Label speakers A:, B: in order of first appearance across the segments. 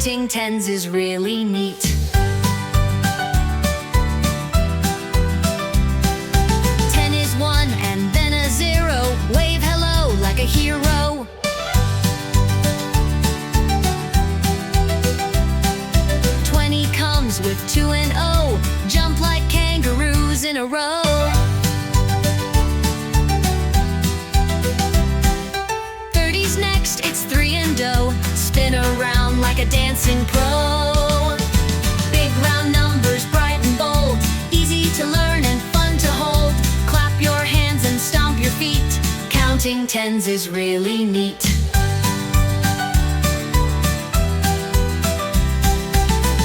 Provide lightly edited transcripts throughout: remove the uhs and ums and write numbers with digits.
A: Counting tens is really neat. 10 is 1 and then a 0. Wave hello like a hero. 20 comes with 2 and O. Jump like kangaroos in a row. 30's next, it's 3 and O. Spin around like a dancing pro. Big round numbers, bright and bold. Easy to learn and fun to hold. Clap your hands and stomp your feet. Counting tens is really neat.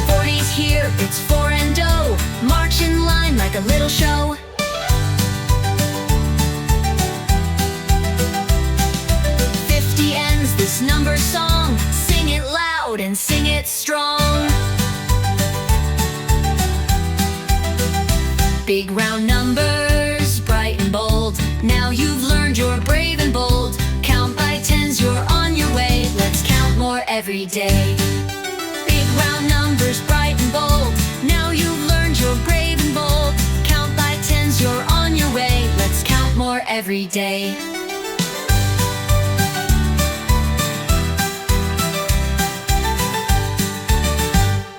A: 40's here, it's 4 and O. March in line like a little show. 50 ends this number song. Sing it loud and sing it strong. Big round numbers, bright and bold. Now you've learned you're brave and bold. Count by tens, you're on your way. Let's count more every day. Big round numbers, bright and bold. Now you've learned you're brave and bold. Count by tens, you're on your way. Let's count more every day.